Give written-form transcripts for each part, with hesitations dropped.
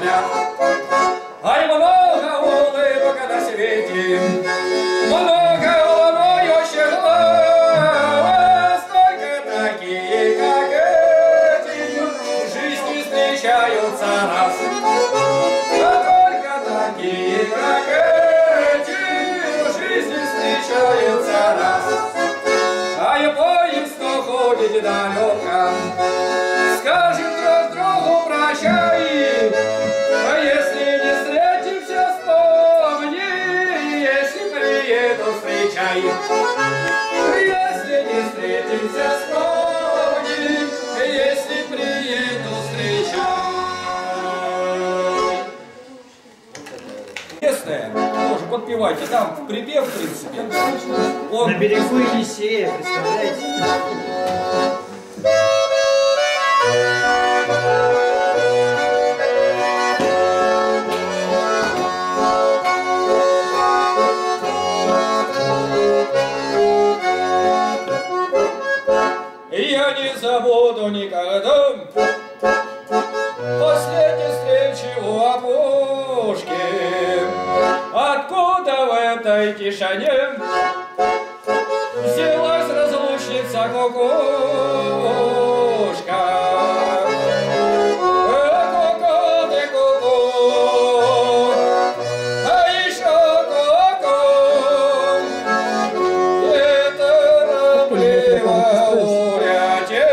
взгляд. Ай, много улыбок на свете, много улыбающих глаз, только такие, как эти, в жизни встречаются раз. Только такие, как эти, в жизни встречаются раз. Ай, поезд уходит далеко, скажем друг другу прощай. А если не встретимся, вспомни, если приеду, встречай. Если не встретимся, вспомни, если приеду, встречай. Местное, тоже подпевайте, там припев, в принципе. Он... На берегу Елисея, представляете? Я не забуду никогда последней встречи у опушки. Откуда в этой тишине взялась разлучница кукушка? Ку-ку ты ку-ку, а еще ку-ку. Это торопливо улетела.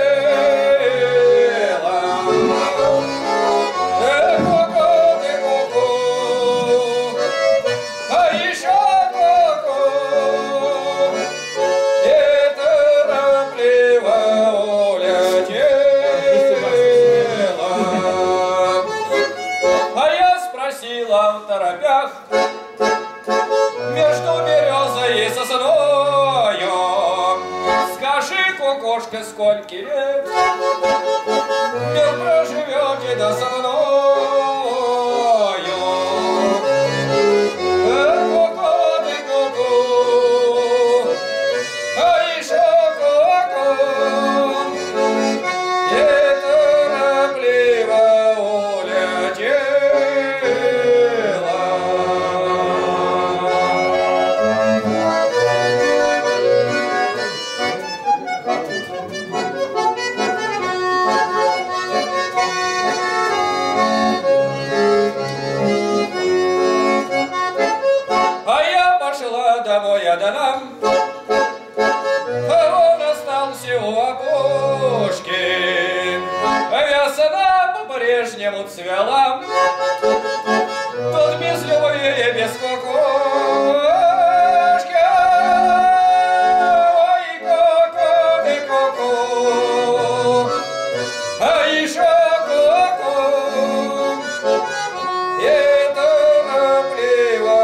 Ку-ку ты ку-ку, а еще ку-ку. Это торопливо улетела. А я спросила в торопях между березой и сосною: скажи, кукушка, сколько лет мир проживете до со мною? Ку-ку ты ку-ку, а еще ку-ку. И торопливо улетела. А я пошла домой одна, он остался у опушки. Весна по-прежнему цвела, тут без любви и без кукушки. Ой, ку-ку ты ку-ку, а еще ку-ку. И торопливо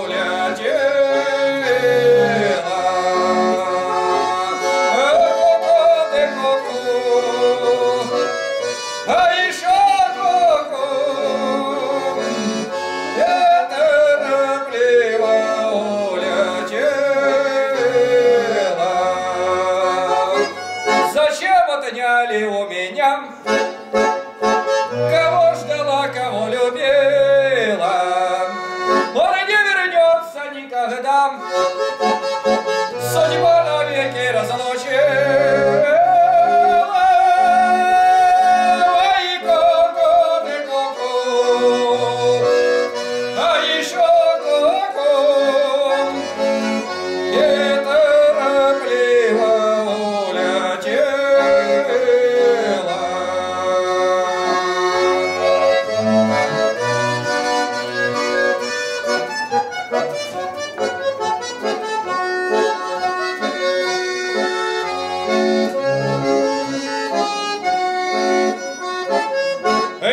улетела. Ку-ку ты ку-ку, а еще ку-ку. И торопливо улетела. Зачем отняли у меня? Кого ждала, кого любила? Он не вернется никогда. Судьба навеки разлучила. Ой, ку-ку ты ку-ку, а еще ку-ку. И торопливо улетела.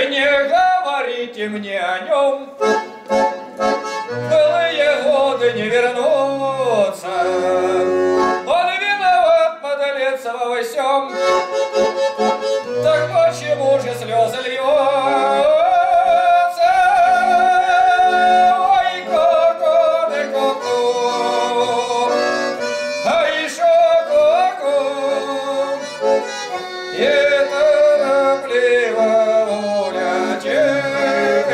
Не говорите мне о нем, былые годы не вернутся. Он виноват, подлец, во всем. Так почему же слезы льются? Ой, ку-ку ты ку-ку, а еще ку-ку. И торопливо улетела.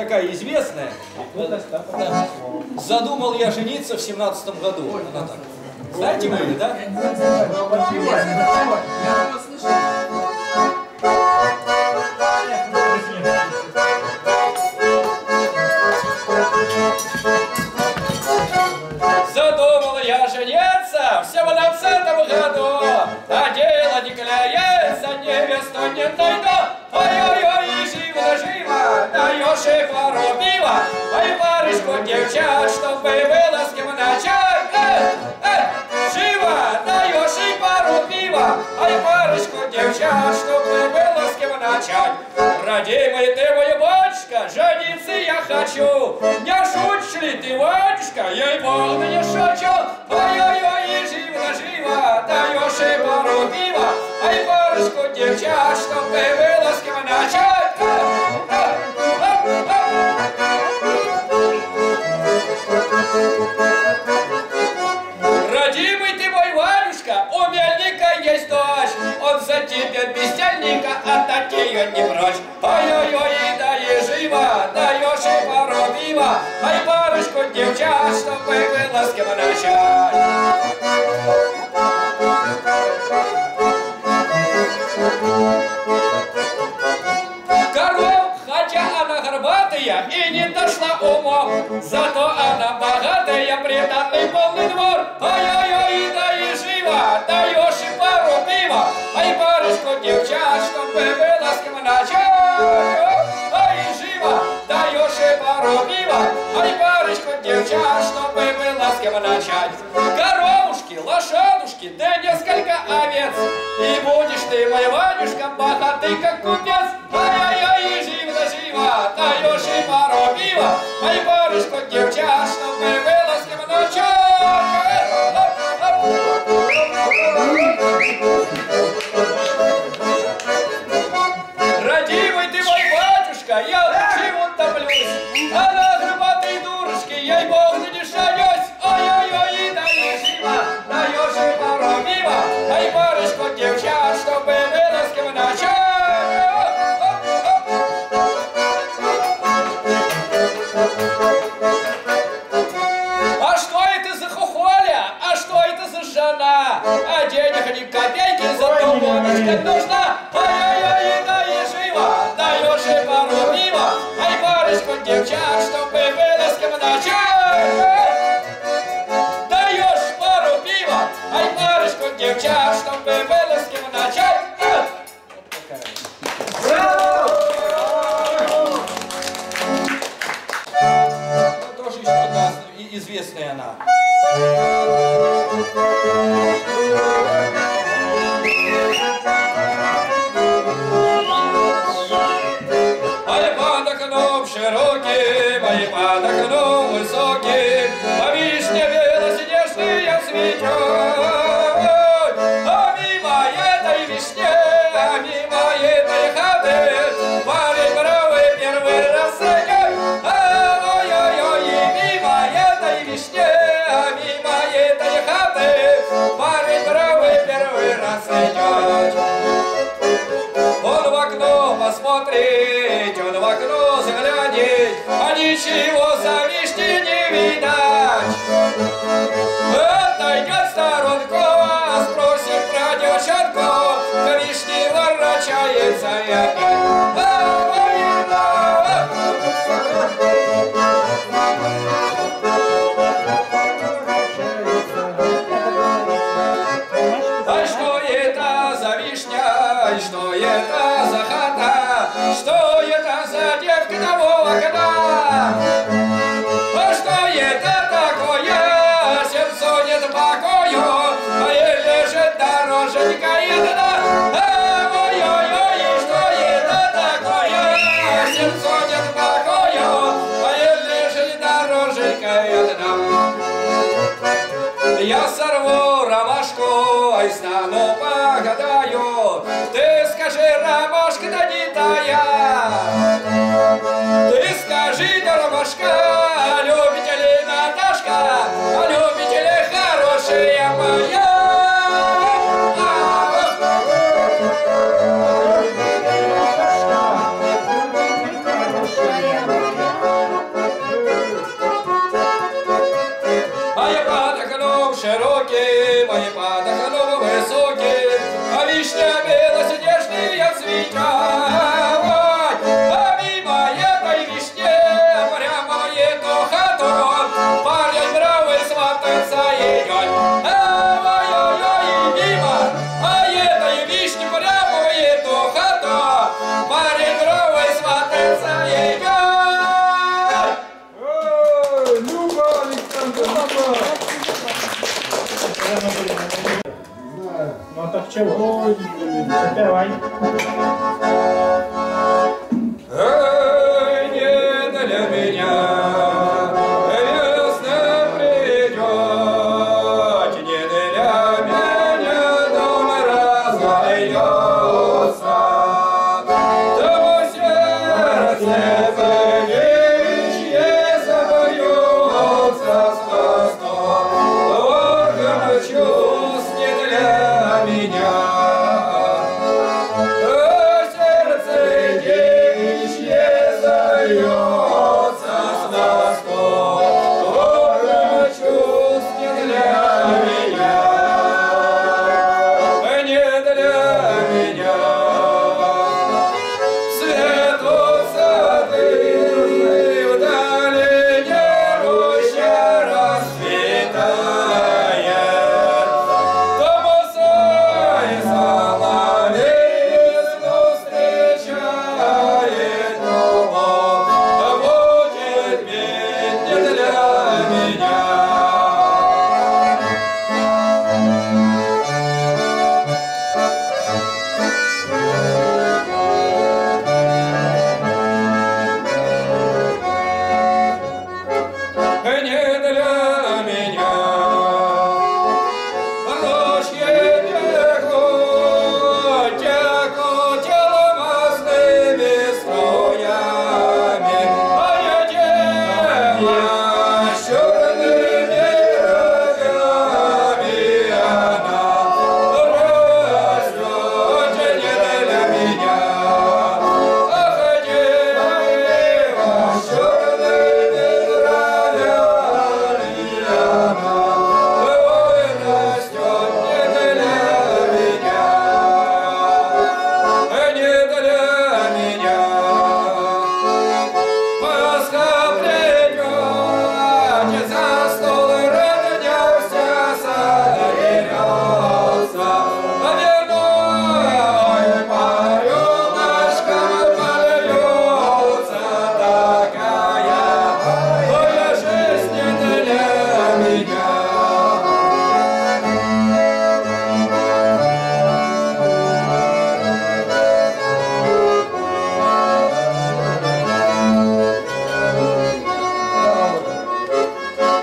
такая известная. Да. Задумал я жениться в 17-м году. Она так. Знаете вы ее, да? Задумал я жениться в 17-м году, а дело не клеится, невесту не найду. Ой-ой-ой, живо-живо, даешь и пару пива, ой, парочку девчат, чтобы было с кем начать. Живо, даешь и пару пива, ой, парочку девчат, чтобы было с кем начать. Родимый ты мой батюшка, жениться я хочу. Не шутишь ли ты, батюшка, ей-богу, не шучу. Ой-ой-ой, живо-живо, даешь и пару пива, ой, парочку девчат, чтобы было с кем начать. Родимый ты мой Валюшка, у мельника есть дочь, он за тебя бездельника, отдать ее не прочь. Ой-ой-ой, дай живо, даешь и пару пива, ай, парочку девчат, чтобы было с кем начать. Коров, хотя она горбатая и не дошла умом, зато она богатая, преданный полный двор. Ой-ой-ой, дай живо, даешь и пару пива, ай, парочку девчат, чтобы было с кем начать. Ай, живо, даешь и пару пива, ай, парочку девчат, чтобы было с кем начать. Коровушки, лошадушки, да несколько овец, и будешь ты, мой Ванюшка, богатый как купец. Ай-ай-ай, живо-живо, даешь и пару пива, ай, парочку девчат, чтобы было с кем начать. Родимый ты мой батюшка, я чего топлюсь, а на горбатой дурочке, ей-богу, не шалюсь. Ой-ой-ой, дай живо, даешь и пару пива, ай, парочку девчат, чтобы было с кем начать. А что это за хохоля? А что это за жена? А денег ни копейки, зато водочка нужна. Ой-ой-ой, дай живо, даешь и пару пива, ай, парочку девчат, чтобы было с кем начать. Даешь пару пива, ай, парочку девчат, чтобы было с кем начать. Ну, тоже еще одна известная она. Ай, под окном широким, ай, под окном высоким, по вишне белоснежные цветет. А мимо этой вишне, а мимо этой хаты, парень бравый первый раз идет. Ой-ой-ой, мимо этой вишне, а мимо этой хаты, парень бравый первый раз идет. Он в окно посмотреть, он в окно заглянет, а ничего за вишни не видать. Отойдет в сторонку, спросит про девчонку, к вишне ворочается и опять. А что это за вишня, что это за хата, что это за девка того окна? А что это такое, сердцу нет покою, а ей лежит дороженька одна. Ой-ой-ой, что это такое, сердцу нет покою, а ей лежит дороженька одна. Я сорву ромашку, ай, стану погадаю. Ты скажи, ромашка-то не тая. Ты скажи, да, ромашка, любите ли Наташка, любите ли хорошая моя? рукав широкий, мої падахану високий, а вишня белоснежная цветет. А мимо этой вишни прямо в эту хату парень бравый свататься идет. Ой-ой-ой, мимо, а этой вишни прямо в эту хату парень бравый свататься идет. Люба Александровна! Ну так чего? Запевай. Ой, не для меня весна придет, не для меня дом разольется, тому сердце птичье забьется с хвостом, орган чувств не для меня. Сердце девичье зальется с хвостом, орган чувств не для меня, не для меня. Цветут сады в долине, роща расцветает, Томасай соловей весну встречает, любовь будет петь не для меня. Не для меня. Рощи текут теломастными струями, а я дева с черными рогами, она растет не для меня. Ах, дева с черными рогами, она растет не для меня, не для меня. Пасха придет, за стол роднёшься, соберется, верной по рюмашкам польется такая, твоя жизнь не для меня.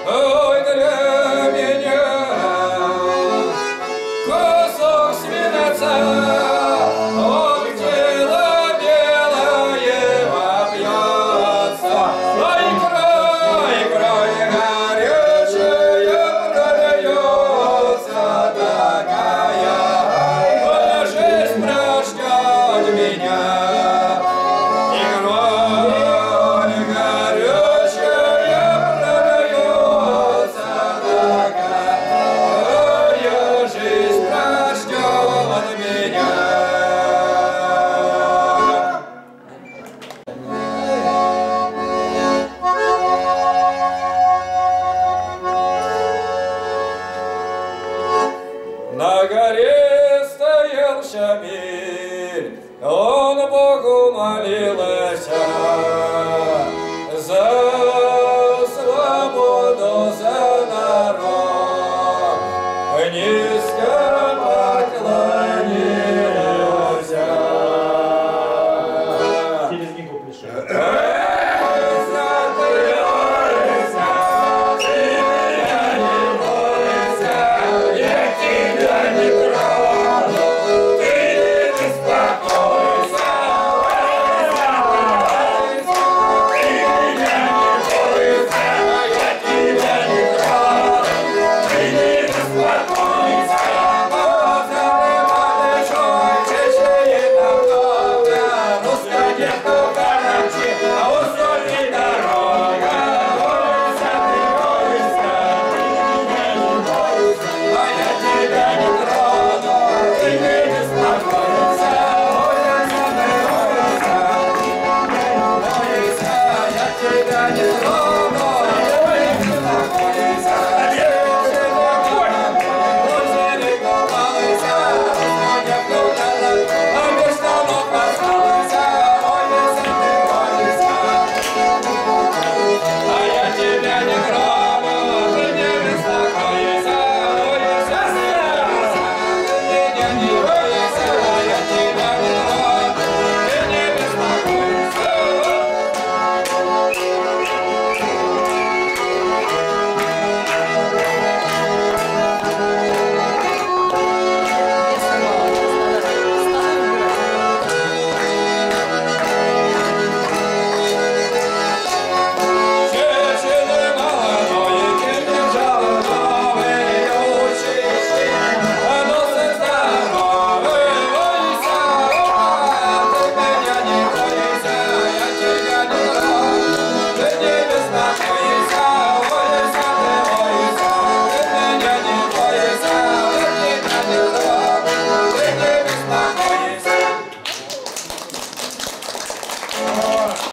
Ой, для меня кусок свинца, ох, тело белое вопьется, ой, край, край горячая прольется такая, твоя жизнь прождет меня. И кровь горячая прольется такая, жизнь прождет меня. На горе стоял Шамиль, он Богу молился за свободу, за народ.